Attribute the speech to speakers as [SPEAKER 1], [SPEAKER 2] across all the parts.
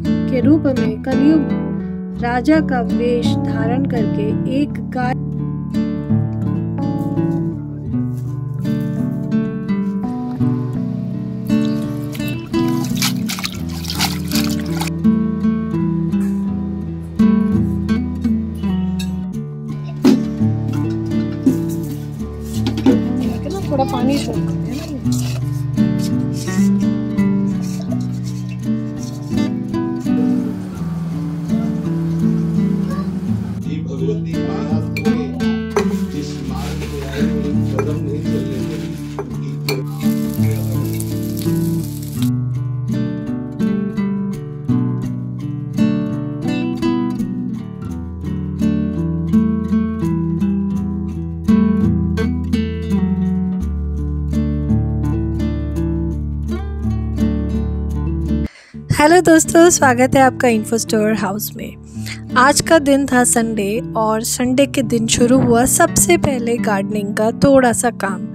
[SPEAKER 1] के रूप में कलयुग राजा का वेश धारण करके एक गाय थोड़ा पानी छोड़ते हैं ना।
[SPEAKER 2] भगवती महाराज जिस मार्ग में आए कदम नहीं चलने देगी।
[SPEAKER 1] हेलो दोस्तों, स्वागत है आपका इन्फो स्टोर हाउस में। आज का दिन था संडे और संडे के दिन शुरू हुआ सबसे पहले गार्डनिंग का थोड़ा सा काम।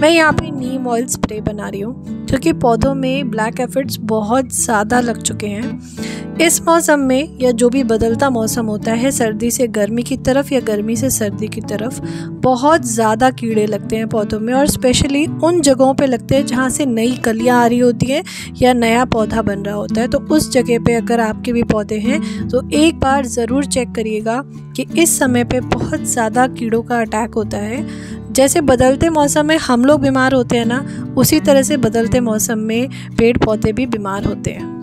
[SPEAKER 1] मैं यहाँ पे नीम ऑयल स्प्रे बना रही हूँ क्योंकि पौधों में ब्लैक एफिड्स बहुत ज़्यादा लग चुके हैं। इस मौसम में या जो भी बदलता मौसम होता है, सर्दी से गर्मी की तरफ या गर्मी से सर्दी की तरफ, बहुत ज़्यादा कीड़े लगते हैं पौधों में और स्पेशली उन जगहों पे लगते हैं जहाँ से नई कलियाँ आ रही होती हैं या नया पौधा बन रहा होता है। तो उस जगह पे अगर आपके भी पौधे हैं तो एक बार ज़रूर चेक करिएगा कि इस समय पे बहुत ज़्यादा कीड़ों का अटैक होता है। जैसे बदलते मौसम में हम लोग बीमार होते हैं ना, उसी तरह से बदलते मौसम में पेड़ पौधे भी बीमार होते हैं।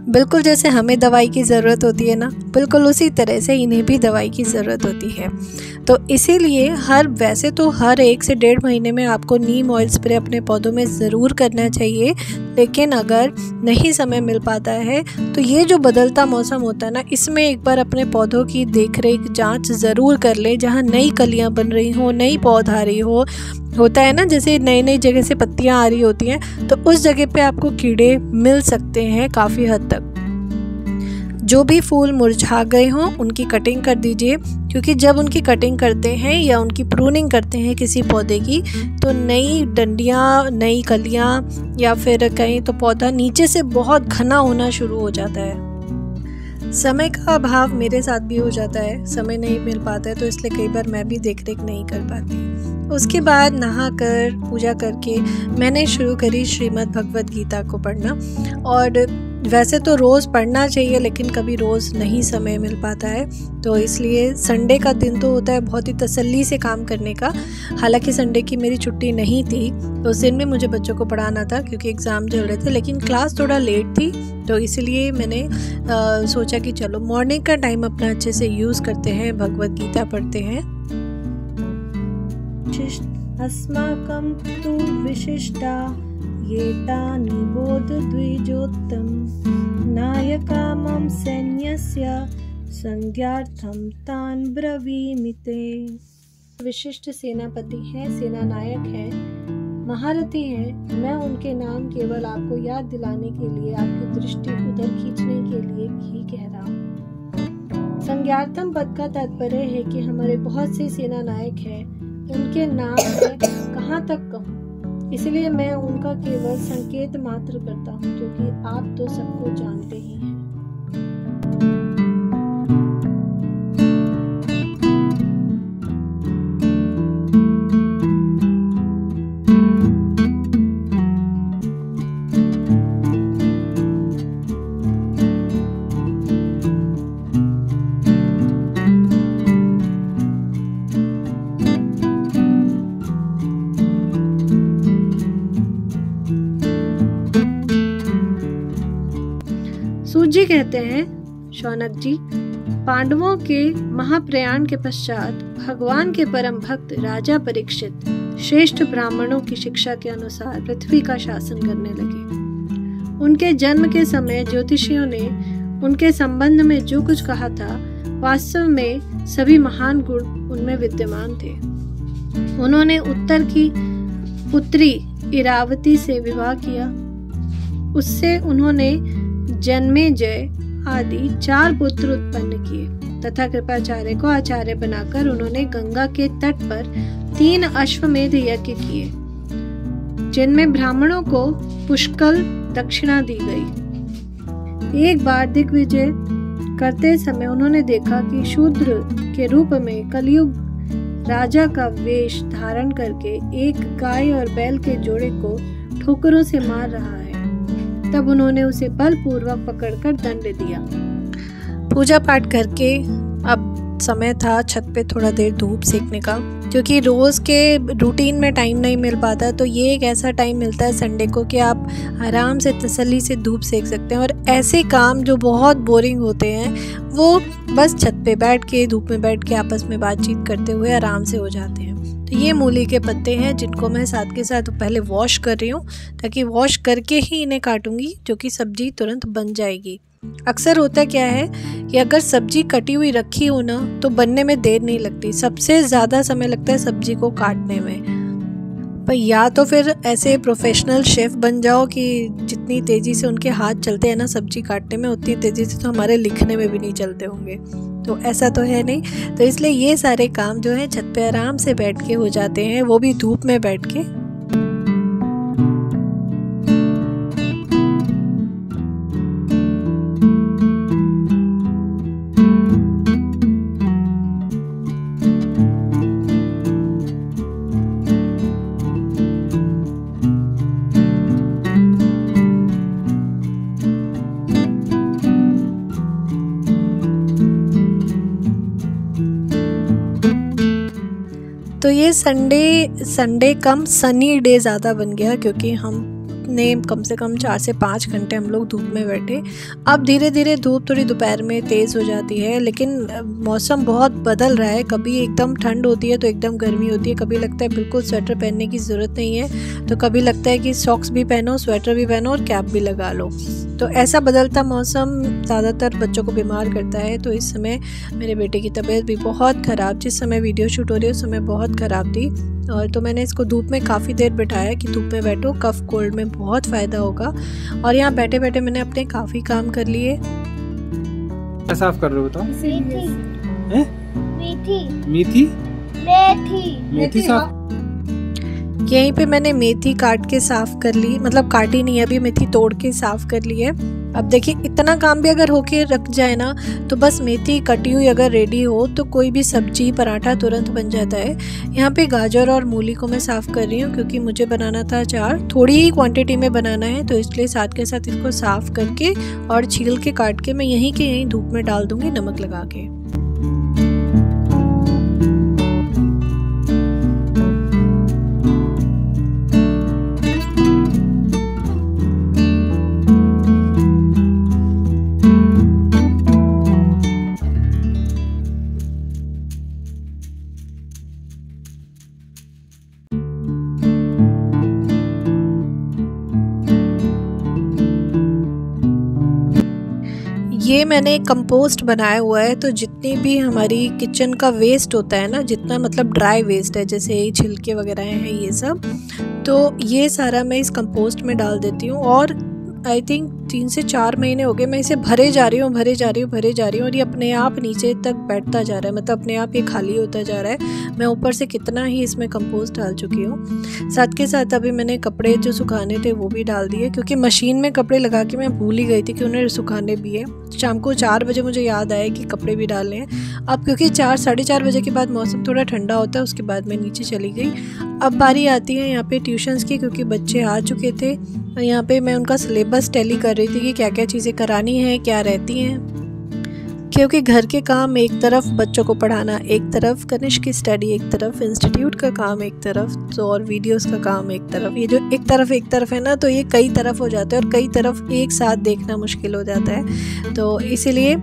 [SPEAKER 1] बिल्कुल जैसे हमें दवाई की ज़रूरत होती है ना, बिल्कुल उसी तरह से इन्हें भी दवाई की ज़रूरत होती है। तो इसीलिए वैसे तो हर 1 से 1.5 महीने में आपको नीम ऑयल स्प्रे अपने पौधों में ज़रूर करना चाहिए, लेकिन अगर नहीं समय मिल पाता है तो ये जो बदलता मौसम होता है ना, इसमें एक बार अपने पौधों की देखरेख जांच ज़रूर कर ले। जहाँ नई कलियाँ बन रही हो, नई पौध आ रही होता है ना, जैसे नई नई जगह से पत्तियाँ आ रही होती हैं, तो उस जगह पे आपको कीड़े मिल सकते हैं काफ़ी हद तक। जो भी फूल मुरझा गए हों उनकी कटिंग कर दीजिए, क्योंकि जब उनकी कटिंग करते हैं या उनकी प्रूनिंग करते हैं किसी पौधे की, तो नई डंडियाँ, नई कलियाँ या फिर कहीं तो पौधा नीचे से बहुत घना होना शुरू हो जाता है। समय का अभाव मेरे साथ भी हो जाता है, समय नहीं मिल पाता है, तो इसलिए कई बार मैं भी देखरेख नहीं कर पाती। उसके बाद नहाकर पूजा करके मैंने शुरू करी श्रीमद् भगवद गीता को पढ़ना। और वैसे तो रोज़ पढ़ना चाहिए, लेकिन कभी रोज़ नहीं समय मिल पाता है, तो इसलिए संडे का दिन तो होता है बहुत ही तसल्ली से काम करने का। हालांकि संडे की मेरी छुट्टी नहीं थी, तो उस दिन भी मुझे बच्चों को पढ़ाना था क्योंकि एग्ज़ाम चल रहे थे, लेकिन क्लास थोड़ा लेट थी, तो इसलिए मैंने सोचा कि चलो मॉर्निंग का टाइम अपना अच्छे से यूज़ करते हैं, भगवद गीता पढ़ते हैं। अस्माकं तु विशिष्टा ये तानि बोधद्विजोत्तम नायकामं सैन्यस्य संज्ञार्थं तान् ब्रवीमिते। विशिष्ट सेनापति हैं, सेना नायक हैं, महारथी हैं। मैं उनके नाम केवल आपको याद दिलाने के लिए, आपकी दृष्टि उधर खींचने के लिए ही कह रहा हूँ। संज्ञार्थम पद का तात्पर्य है कि हमारे बहुत से सेना नायक हैं, उनके नाम मैं कहाँ तक कहूँ, इसलिए मैं उनका केवल संकेत मात्र करता हूँ, क्योंकि आप तो सबको जानते ही हैं। सूत जी कहते हैं, शौनक जी, पांडवों के महाप्रयाण के पश्चात भगवान के परम भक्त राजा परीक्षित श्रेष्ठ ब्राह्मणों की शिक्षा के अनुसार पृथ्वी का शासन करने लगे। उनके जन्म के समय ज्योतिषियों ने उनके संबंध में जो कुछ कहा था, वास्तव में सभी महान गुण उनमें विद्यमान थे। उन्होंने उत्तर की पुत्री इरावती से विवाह किया। उससे उन्होंने जन्मेजय आदि 4 पुत्र उत्पन्न किए तथा कृपाचार्य को आचार्य बनाकर उन्होंने गंगा के तट पर 3 अश्वमेध यज्ञ किए, जिनमें ब्राह्मणों को पुष्कल दक्षिणा दी गई। एक बार दिग्विजय करते समय उन्होंने देखा कि शूद्र के रूप में कलयुग राजा का वेश धारण करके एक गाय और बैल के जोड़े को ठोकरों से मार रहा है। तब उन्होंने उसे बलपूर्वक पकड़कर दंड दिया। पूजा पाठ करके अब समय था छत पे थोड़ा देर धूप सेकने का, क्योंकि रोज़ के रूटीन में टाइम नहीं मिल पाता। तो ये एक ऐसा टाइम मिलता है संडे को कि आप आराम से तसल्ली से धूप सेक सकते हैं। और ऐसे काम जो बहुत बोरिंग होते हैं वो बस छत पे बैठ के धूप में बैठ के आपस में बातचीत करते हुए आराम से हो जाते हैं। तो ये मूली के पत्ते हैं जिनको मैं साथ के साथ पहले वॉश कर रही हूँ, ताकि वॉश करके ही इन्हें काटूंगी, जो कि सब्जी तुरंत बन जाएगी। अक्सर होता क्या है कि अगर सब्जी कटी हुई रखी हो ना तो बनने में देर नहीं लगती, सबसे ज़्यादा समय लगता है सब्जी को काटने में। पर या तो फिर ऐसे प्रोफेशनल शेफ़ बन जाओ कि जितनी तेज़ी से उनके हाथ चलते हैं ना सब्जी काटने में, उतनी तेज़ी से तो हमारे लिखने में भी नहीं चलते होंगे। तो ऐसा तो है नहीं, तो इसलिए ये सारे काम जो है छत पे आराम से बैठ के हो जाते हैं, वो भी धूप में बैठ के। तो ये संडे कम सनी डे ज़्यादा बन गया, क्योंकि हमने कम से कम 4 से 5 घंटे हम लोग धूप में बैठे। अब धीरे धीरे धूप थोड़ी दोपहर में तेज़ हो जाती है, लेकिन मौसम बहुत बदल रहा है। कभी एकदम ठंड होती है तो एकदम गर्मी होती है, कभी लगता है बिल्कुल स्वेटर पहनने की ज़रूरत नहीं है, तो कभी लगता है कि सॉक्स भी पहनो, स्वेटर भी पहनो और कैप भी लगा लो। तो ऐसा बदलता मौसम ज़्यादातर बच्चों को बीमार करता है। तो इस समय मेरे बेटे की तबीयत भी बहुत ख़राब, जिस समय वीडियो शूट हो रही है उस समय बहुत ख़राब थी। और तो मैंने इसको धूप में काफ़ी देर बिठाया कि धूप में बैठो, कफ कोल्ड में बहुत फ़ायदा होगा। और यहाँ बैठे बैठे मैंने अपने काफ़ी काम कर लिए।
[SPEAKER 3] क्या साफ कर रहे हो बताओ? मेथी साफ।
[SPEAKER 1] यहीं पे मैंने मेथी काट के साफ़ कर ली, मतलब काटी नहीं है अभी, मेथी तोड़ के साफ़ कर ली है। अब देखिए इतना काम भी अगर होके रख जाए ना तो बस मेथी कटी हुई अगर रेडी हो तो कोई भी सब्जी पराठा तुरंत बन जाता है। यहाँ पे गाजर और मूली को मैं साफ़ कर रही हूँ, क्योंकि मुझे बनाना था अचार, थोड़ी ही क्वांटिटी में बनाना है, तो इसलिए साथ के साथ इसको साफ़ करके और छील के काट के मैं यहीं के यहीं धूप में डाल दूँगी नमक लगा के। ये मैंने कंपोस्ट बनाया हुआ है, तो जितनी भी हमारी किचन का वेस्ट होता है ना, जितना मतलब ड्राई वेस्ट है, जैसे छिलके वगैरह हैं ये सब, तो ये सारा मैं इस कंपोस्ट में डाल देती हूँ। और आई थिंक 3 से 4 महीने हो गए मैं इसे भरे जा रही हूँ और ये अपने आप नीचे तक बैठता जा रहा है, मतलब अपने आप ये खाली होता जा रहा है। मैं ऊपर से कितना ही इसमें कंपोस्ट डाल चुकी हूँ। साथ के साथ अभी मैंने कपड़े जो सुखाने थे वो भी डाल दिए, क्योंकि मशीन में कपड़े लगा के मैं भूल ही गई थी कि उन्हें सुखाने भी है। शाम को 4 बजे मुझे याद आया कि कपड़े भी डालने हैं। अब क्योंकि 4 साढ़े 4 बजे के बाद मौसम थोड़ा ठंडा होता है, उसके बाद मैं नीचे चली गई। अब बारी आती है यहाँ पे ट्यूशन्स की, क्योंकि बच्चे आ चुके थे। यहाँ पे मैं उनका सिलेबस टैली कर रही थी कि क्या क्या चीज़ें करानी है, क्या रहती हैं, क्योंकि घर के काम एक तरफ, बच्चों को पढ़ाना एक तरफ, कनिष्क की स्टडी एक तरफ, इंस्टीट्यूट का काम एक तरफ, तो और वीडियोस का काम एक तरफ। ये जो एक तरफ है ना, तो ये कई तरफ हो जाता है और कई तरफ एक साथ देखना मुश्किल हो जाता है। तो इसीलिए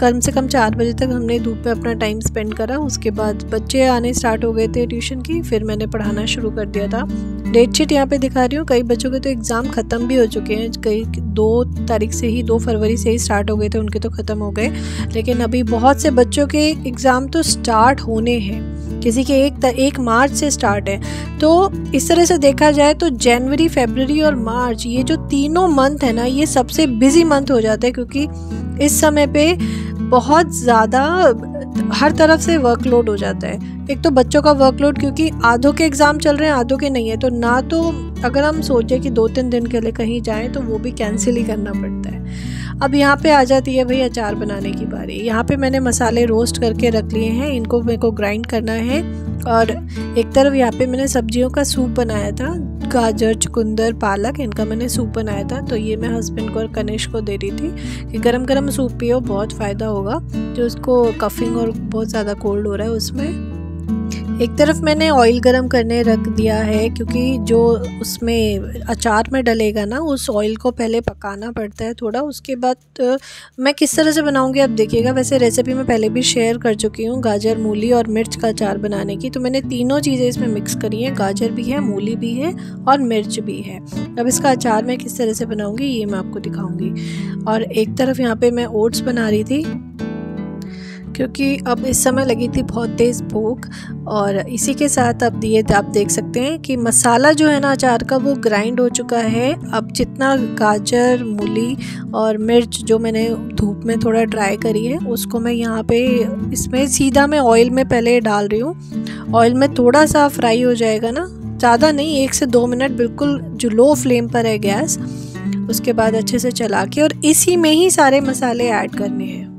[SPEAKER 1] कम से कम 4 बजे तक हमने धूप में अपना टाइम स्पेंड करा। उसके बाद बच्चे आने स्टार्ट हो गए थे ट्यूशन की, फिर मैंने पढ़ाना शुरू कर दिया था। डेट शीट यहाँ पे दिखा रही हूँ। कई बच्चों के तो एग्ज़ाम ख़त्म भी हो चुके हैं, कई 2 तारीख से ही, 2 फरवरी से ही स्टार्ट हो गए थे, उनके तो ख़त्म हो गए। लेकिन अभी बहुत से बच्चों के एग्ज़ाम तो स्टार्ट होने हैं, किसी के 1 मार्च से स्टार्ट है। तो इस तरह से देखा जाए तो जनवरी, फरवरी और मार्च, ये जो तीनों मंथ है ना, ये सबसे बिजी मंथ हो जाते हैं, क्योंकि इस समय पे बहुत ज़्यादा हर तरफ से वर्कलोड हो जाता है। एक तो बच्चों का वर्कलोड, क्योंकि आधों के एग्ज़ाम चल रहे हैं, आधों के नहीं है, तो ना तो अगर हम सोचें कि 2-3 दिन के लिए कहीं जाएं तो वो भी कैंसिल ही करना पड़ता है। अब यहाँ पे आ जाती है भाई अचार बनाने की बारी। यहाँ पे मैंने मसाले रोस्ट करके रख लिए हैं, इनको मेरे को ग्राइंड करना है। और एक तरफ यहाँ पे मैंने सब्जियों का सूप बनाया था, गाजर, चुकंदर, पालक, इनका मैंने सूप बनाया था। तो ये मैं हस्बैंड को और कनिष्क को दे रही थी कि गरम गरम सूप पियो, बहुत फ़ायदा होगा, जो उसको कफिंग और बहुत ज़्यादा कोल्ड हो रहा है उसमें। एक तरफ मैंने ऑयल गरम करने रख दिया है, क्योंकि जो उसमें अचार में डलेगा ना, उस ऑयल को पहले पकाना पड़ता है थोड़ा। उसके बाद मैं किस तरह से बनाऊंगी आप देखिएगा। वैसे रेसिपी मैं पहले भी शेयर कर चुकी हूँ गाजर, मूली और मिर्च का अचार बनाने की। तो मैंने तीनों चीज़ें इसमें मिक्स करी हैं, गाजर भी है, मूली भी है और मिर्च भी है। अब इसका अचार मैं किस तरह से बनाऊँगी ये मैं आपको दिखाऊँगी। और एक तरफ यहाँ पर मैं ओट्स बना रही थी, क्योंकि अब इस समय लगी थी बहुत तेज़ भूख। और इसी के साथ अब ये आप देख सकते हैं कि मसाला जो है ना अचार का, वो ग्राइंड हो चुका है। अब जितना गाजर, मूली और मिर्च जो मैंने धूप में थोड़ा ड्राई करी है, उसको मैं यहाँ पे इसमें सीधा मैं ऑयल में पहले डाल रही हूँ। ऑयल में थोड़ा सा फ्राई हो जाएगा ना, ज़्यादा नहीं, 1 से 2 मिनट बिल्कुल जो लो फ्लेम पर है गैस। उसके बाद अच्छे से चला के और इसी में ही सारे मसाले ऐड करने हैं।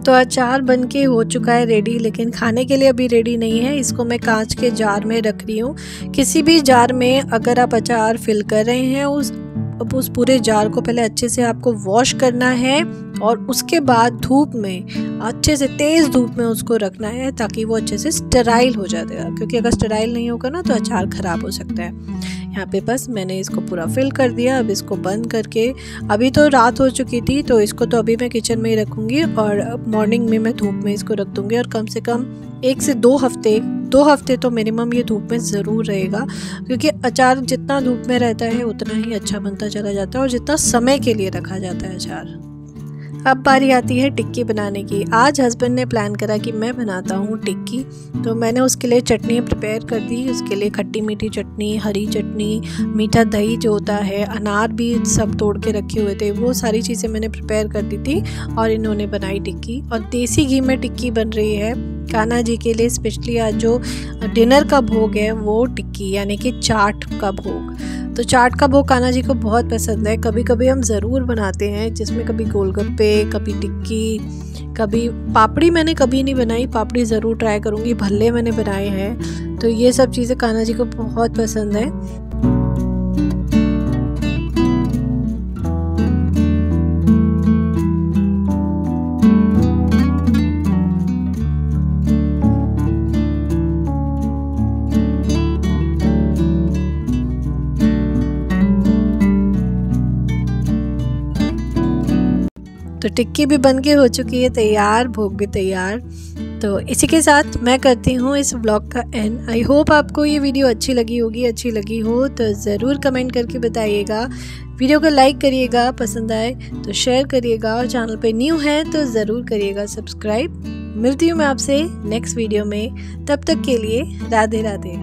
[SPEAKER 1] तो अचार बनके हो चुका है रेडी, लेकिन खाने के लिए अभी रेडी नहीं है। इसको मैं कांच के जार में रख रही हूँ। किसी भी जार में अगर आप अचार फिल कर रहे हैं, उस पूरे जार को पहले अच्छे से आपको वॉश करना है और उसके बाद धूप में, अच्छे से तेज़ धूप में उसको रखना है, ताकि वो अच्छे से स्टेराइल हो जाएगा। क्योंकि अगर स्टेराइल नहीं होगा ना तो अचार ख़राब हो सकता है। यहाँ पे बस मैंने इसको पूरा फिल कर दिया। अब इसको बंद करके, अभी तो रात हो चुकी थी तो इसको तो अभी मैं किचन में ही रखूँगी और मॉर्निंग में मैं धूप में इसको रख दूँगी। और कम से कम 1 से 2 हफ्ते तो मिनिमम ये धूप में ज़रूर रहेगा, क्योंकि अचार जितना धूप में रहता है उतना ही अच्छा बनता चला जाता है और जितना समय के लिए रखा जाता है अचार। अब बारी आती है टिक्की बनाने की। आज हस्बैंड ने प्लान करा कि मैं बनाता हूँ टिक्की, तो मैंने उसके लिए चटनी प्रिपेयर कर दी। उसके लिए खट्टी मीठी चटनी, हरी चटनी, मीठा दही जो होता है, अनार भी सब तोड़ के रखे हुए थे, वो सारी चीज़ें मैंने प्रिपेयर कर दी थी और इन्होंने बनाई टिक्की। और देसी घी में टिक्की बन रही है कान्हा जी के लिए स्पेशली। आज जो डिनर का भोग है वो टिक्की यानी कि चाट का भोग। तो चाट का भोग कान्हा जी को बहुत पसंद है। कभी कभी हम ज़रूर बनाते हैं, जिसमें कभी गोलगप्पे, कभी टिक्की, कभी पापड़ी। मैंने कभी नहीं बनाई, पापड़ी ज़रूर ट्राई करूँगी। भल्ले मैंने बनाए हैं। तो ये सब चीज़ें कान्हा जी को बहुत पसंद है। तो टिक्की भी बनके हो चुकी है तैयार, भोग भी तैयार। तो इसी के साथ मैं करती हूँ इस व्लॉग का एंड। आई होप आपको ये वीडियो अच्छी लगी होगी। अच्छी लगी हो तो ज़रूर कमेंट करके बताइएगा। वीडियो को लाइक करिएगा, पसंद आए तो शेयर करिएगा, और चैनल पे न्यू है तो ज़रूर करिएगा सब्सक्राइब। मिलती हूँ मैं आपसे नेक्स्ट वीडियो में, तब तक के लिए राधे राधे।